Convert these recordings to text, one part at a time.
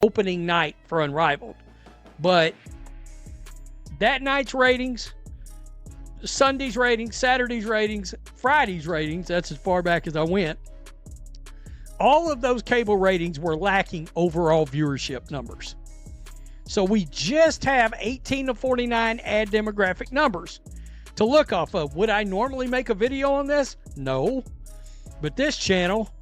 opening night for Unrivaled. But that night's ratings, Sunday's ratings, Saturday's ratings, Friday's ratings, that's as far back as I went, all of those cable ratings were lacking overall viewership numbers. So we just have 18 to 49 ad demographic numbers to look off of. Would I normally make a video on this? No. But this channel...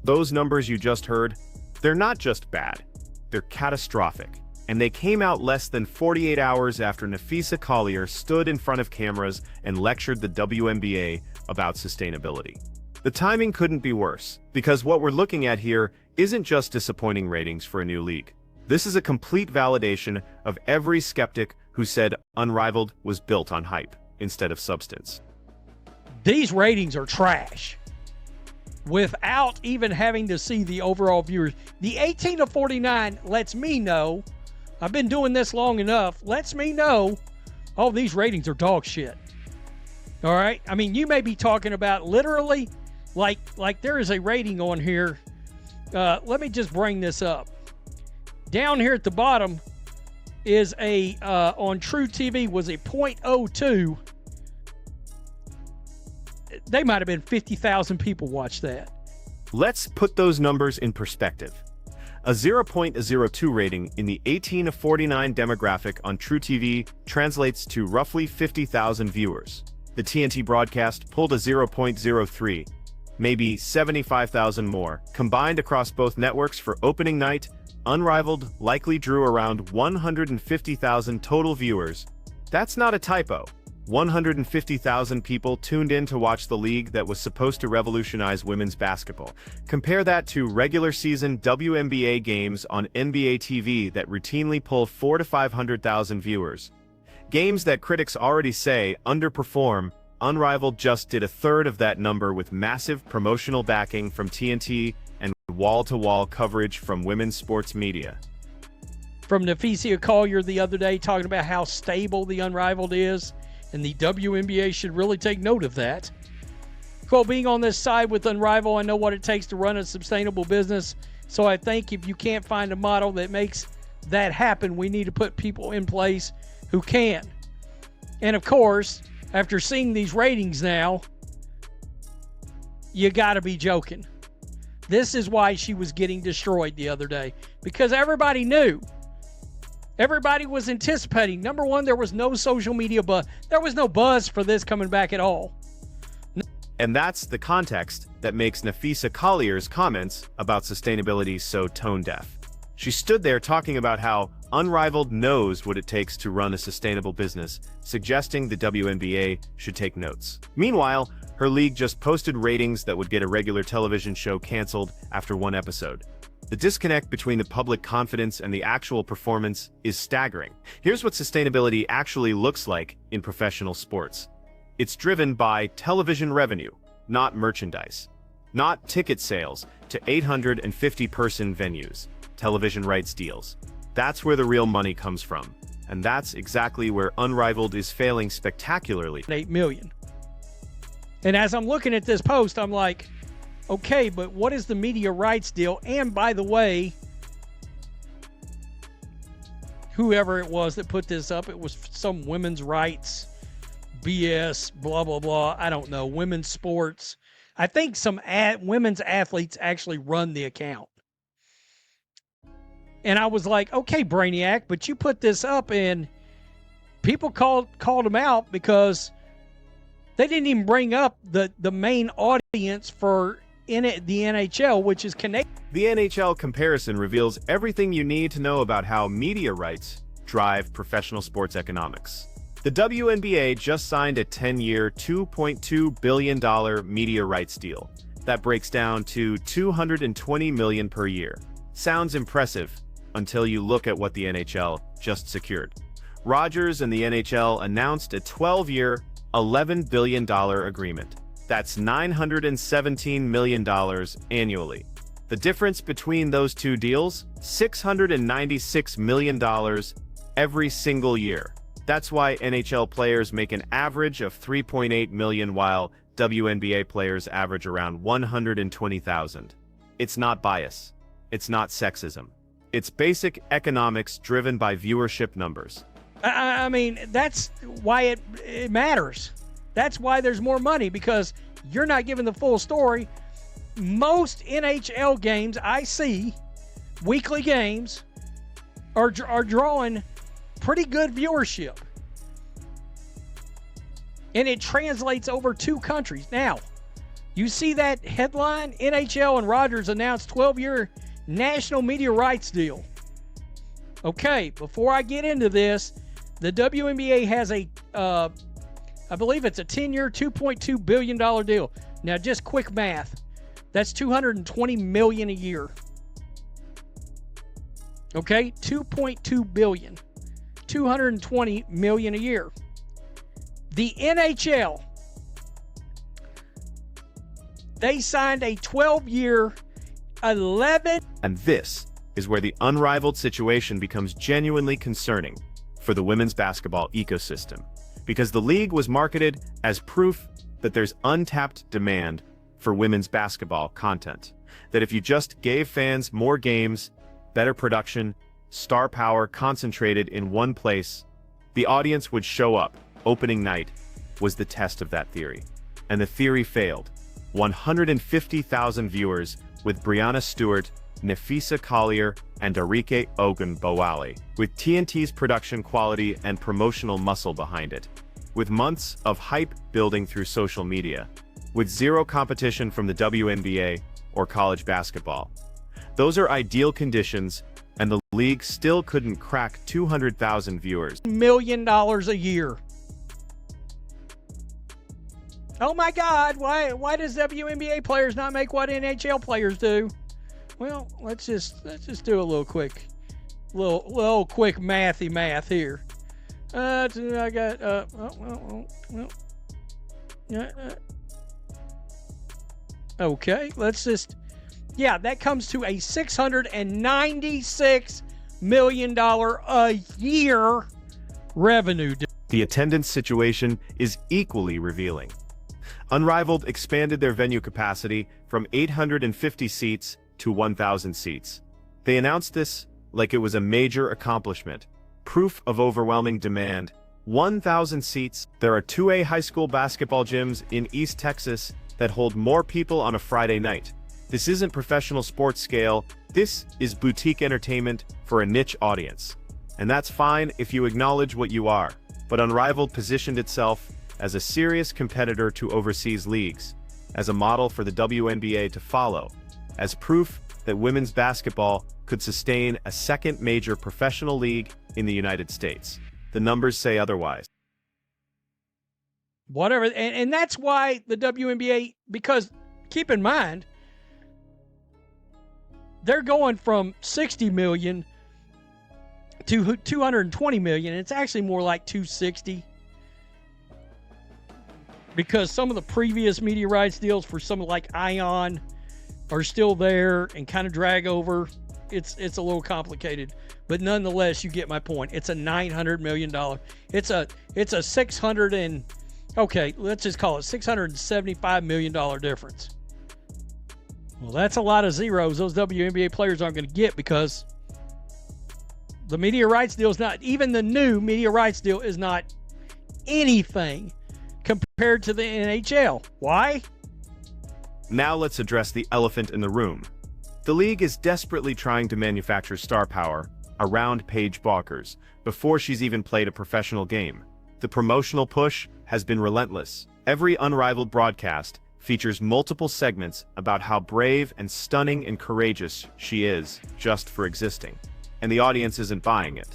Those numbers you just heard, they're not just bad, they're catastrophic. And they came out less than 48 hours after Napheesa Collier stood in front of cameras and lectured the WNBA about sustainability. The timing couldn't be worse, because what we're looking at here isn't just disappointing ratings for a new league. This is a complete validation of every skeptic who said Unrivaled was built on hype instead of substance. These ratings are trash. Without even having to see the overall viewers. The 18 to 49 lets me know, I've been doing this long enough, lets me know, oh, these ratings are dog shit. All right? I mean, you may be talking about literally, like there is a rating on here. Let me just bring this up. Down here at the bottom is a, on True TV was a 0.02. They might have been 50,000 people watched that. Let's put those numbers in perspective. A 0.02 rating in the 18 to 49 demographic on True TV translates to roughly 50,000 viewers. The TNT broadcast pulled a 0.03, maybe 75,000 more. Combined across both networks for opening night, Unrivaled likely drew around 150,000 total viewers. That's not a typo. 150,000 people tuned in to watch the league that was supposed to revolutionize women's basketball. Compare that to regular season WNBA games on NBA TV that routinely pull 400,000 to 500,000 viewers. Games that critics already say underperform, Unrivaled just did a third of that number with massive promotional backing from TNT and wall-to-wall coverage from women's sports media. From Napheesa Collier the other day talking about how stable the Unrivaled is, and the WNBA should really take note of that. Quote, being on this side with Unrivaled, I know what it takes to run a sustainable business, so I think if you can't find a model that makes that happen, we need to put people in place who can. And of course, after seeing these ratings now, you gotta be joking. This is why she was getting destroyed the other day, because everybody knew. Everybody was anticipating. Number one, there was no social media buzz. There was no buzz for this coming back at all. And that's the context that makes Napheesa Collier's comments about sustainability so tone-deaf. She stood there talking about how Unrivaled knows what it takes to run a sustainable business, suggesting the WNBA should take notes. Meanwhile, her league just posted ratings that would get a regular television show canceled after one episode. The disconnect between the public confidence and the actual performance is staggering. Here's what sustainability actually looks like in professional sports. It's driven by television revenue, not merchandise. Not ticket sales to 850-person venues, television rights deals. That's where the real money comes from. And that's exactly where Unrivaled is failing spectacularly. 8 million. And as I'm looking at this post, I'm like, okay, but what is the media rights deal? And by the way, whoever it was that put this up, it was some women's rights, BS, blah, blah, blah. I don't know. Women's sports. I think some women's athletes actually run the account. And I was like, okay, Brainiac, but you put this up and people called them out because they didn't even bring up the main audience for the NHL, which is Canadian. The NHL comparison reveals everything you need to know about how media rights drive professional sports economics. The WNBA just signed a 10-year, $2.2 billion media rights deal. That breaks down to $220 million per year. Sounds impressive until you look at what the NHL just secured. Rogers and the NHL announced a 12-year, $11 billion agreement. That's $917 million annually. The difference between those two deals, $696 million every single year. That's why NHL players make an average of $3.8 million while WNBA players average around $120,000. It's not bias. It's not sexism. It's basic economics driven by viewership numbers. I mean, that's why it matters. That's why there's more money, because you're not giving the full story. Most NHL games I see, weekly games, are drawing pretty good viewership. And it translates over 2 countries. Now, you see that headline? NHL and Rogers announced 12-year national media rights deal. Okay, before I get into this, the WNBA has I believe it's a 10-year, $2.2 billion deal. Now, just quick math. That's $220 million a year. Okay, $2.2 billion. $220 million a year. The NHL, they signed a 12-year, 11... And this is where the unrivaled situation becomes genuinely concerning for the women's basketball ecosystem, because the league was marketed as proof that there's untapped demand for women's basketball content. That if you just gave fans more games, better production, star power concentrated in one place, the audience would show up. Opening night was the test of that theory. And the theory failed. 150,000 viewers with Breanna Stewart, Napheesa Collier, and Arike Ogunbowale, with TNT's production quality and promotional muscle behind it, with months of hype building through social media, with zero competition from the WNBA or college basketball. Those are ideal conditions, and the league still couldn't crack 200,000 viewers. $1 million a year. Oh my God, why does WNBA players not make what NHL players do? Well, let's just do a little quick mathy math here. I got okay, let's just, yeah, that comes to a $696 million a year revenue. The attendance situation is equally revealing. Unrivaled expanded their venue capacity from 850 seats to 1,000 seats. They announced this like it was a major accomplishment. Proof of overwhelming demand. 1,000 seats. There are 2A high school basketball gyms in East Texas that hold more people on a Friday night. This isn't professional sports scale. This is boutique entertainment for a niche audience. And that's fine if you acknowledge what you are. But Unrivaled positioned itself as a serious competitor to overseas leagues, as a model for the WNBA to follow, as proof that women's basketball could sustain a second major professional league in the United States. The numbers say otherwise. Whatever, and that's why the WNBA, because keep in mind, they're going from 60 million to 220 million. It's actually more like 260. Because some of the previous media rights deals for something like Ion are still there and kind of drag over. It's a little complicated, but nonetheless, you get my point. It's a $900 million. It's a let's just call it $675 million difference. Well, that's a lot of zeros those WNBA players aren't going to get, because the media rights deal is not, even the new media rights deal is not anything compared to the NHL. Why? Now let's address the elephant in the room. The league is desperately trying to manufacture star power around Paige Bueckers before she's even played a professional game. The promotional push has been relentless. Every Unrivaled broadcast features multiple segments about how brave and stunning and courageous she is just for existing. And the audience isn't buying it.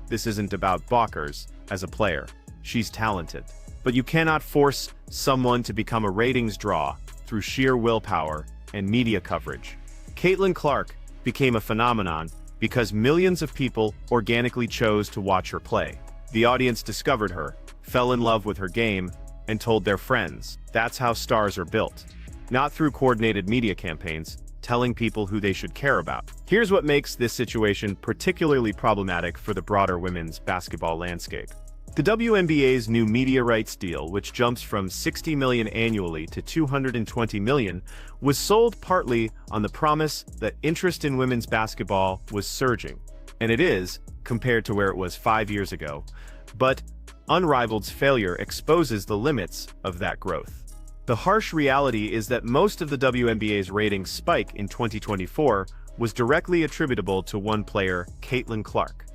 This isn't about Bueckers as a player. She's talented. But you cannot force someone to become a ratings draw through sheer willpower and media coverage. Caitlin Clark became a phenomenon because millions of people organically chose to watch her play. The audience discovered her, fell in love with her game, and told their friends. That's how stars are built. Not through coordinated media campaigns, telling people who they should care about. Here's what makes this situation particularly problematic for the broader women's basketball landscape. The WNBA's new media rights deal, which jumps from $60 million annually to $220 million, was sold partly on the promise that interest in women's basketball was surging. And it is, compared to where it was 5 years ago. But Unrivaled's failure exposes the limits of that growth. The harsh reality is that most of the WNBA's ratings spike in 2024 was directly attributable to one player, Caitlin Clark.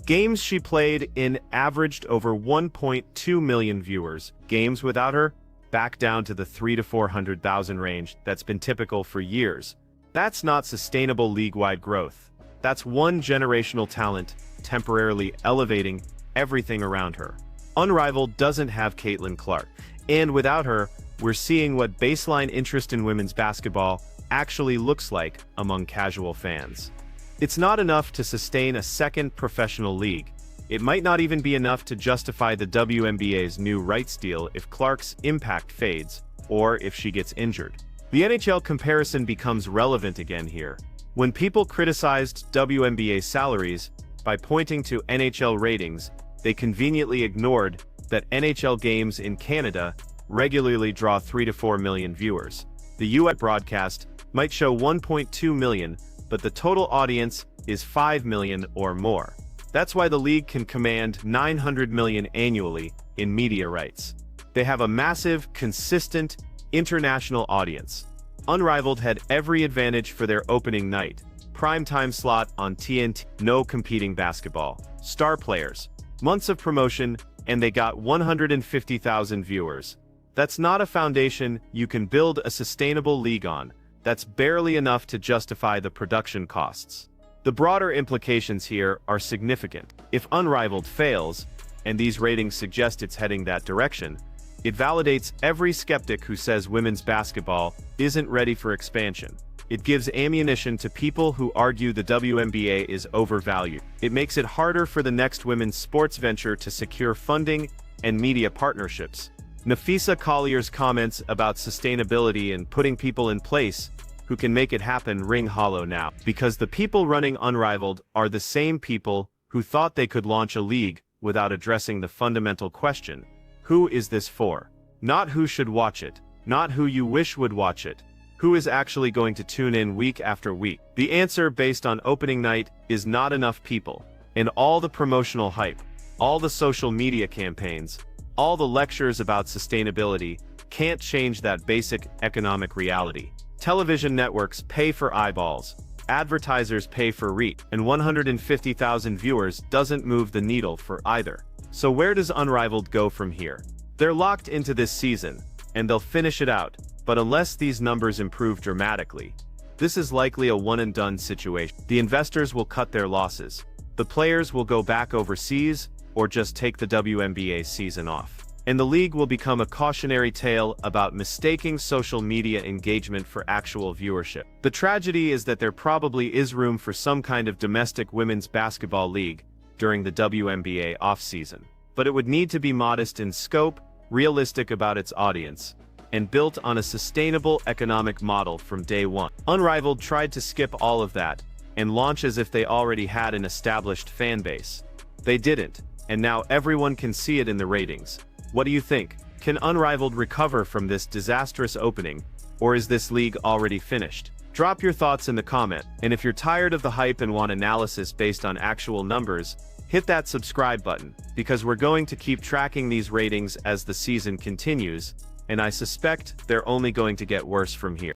Games she played in averaged over 1.2 million viewers. Games without her, back down to the 300,000 to 400,000 range that's been typical for years. That's not sustainable league-wide growth. That's one generational talent temporarily elevating everything around her. Unrivaled doesn't have Caitlin Clark, and without her, we're seeing what baseline interest in women's basketball actually looks like among casual fans. It's not enough to sustain a second professional league. It might not even be enough to justify the WNBA's new rights deal if Clark's impact fades, or if she gets injured. The NHL comparison becomes relevant again here. When people criticized WNBA salaries by pointing to NHL ratings, they conveniently ignored that NHL games in Canada regularly draw 3 to 4 million viewers. The US broadcast might show 1.2 million, but the total audience is 5 million or more. That's why the league can command $900 million annually in media rights. They have a massive, consistent, international audience. Unrivaled had every advantage for their opening night. Primetime slot on TNT, no competing basketball. Star players, months of promotion, and they got 150,000 viewers. That's not a foundation you can build a sustainable league on. That's barely enough to justify the production costs. The broader implications here are significant. If Unrivaled fails, and these ratings suggest it's heading that direction, it validates every skeptic who says women's basketball isn't ready for expansion. It gives ammunition to people who argue the WNBA is overvalued. It makes it harder for the next women's sports venture to secure funding and media partnerships. Napheesa Collier's comments about sustainability and putting people in place who can make it happen ring hollow now, because the people running Unrivaled are the same people who thought they could launch a league without addressing the fundamental question: who is this for? Not who should watch it, not who you wish would watch it. Who is actually going to tune in week after week? The answer, based on opening night, is not enough people. And all the promotional hype, all the social media campaigns, all the lectures about sustainability can't change that basic economic reality. Television networks pay for eyeballs, advertisers pay for reach, and 150,000 viewers doesn't move the needle for either. So where does Unrivaled go from here? They're locked into this season, and they'll finish it out, but unless these numbers improve dramatically, this is likely a one-and-done situation. The investors will cut their losses. The players will go back overseas, or just take the WNBA season off. And the league will become a cautionary tale about mistaking social media engagement for actual viewership. The tragedy is that there probably is room for some kind of domestic women's basketball league during the WNBA offseason. But it would need to be modest in scope, realistic about its audience, and built on a sustainable economic model from day one. Unrivaled tried to skip all of that and launch as if they already had an established fan base. They didn't, and now everyone can see it in the ratings. What do you think? Can Unrivaled recover from this disastrous opening, or is this league already finished? Drop your thoughts in the comment, and if you're tired of the hype and want analysis based on actual numbers, hit that subscribe button, because we're going to keep tracking these ratings as the season continues, and I suspect they're only going to get worse from here.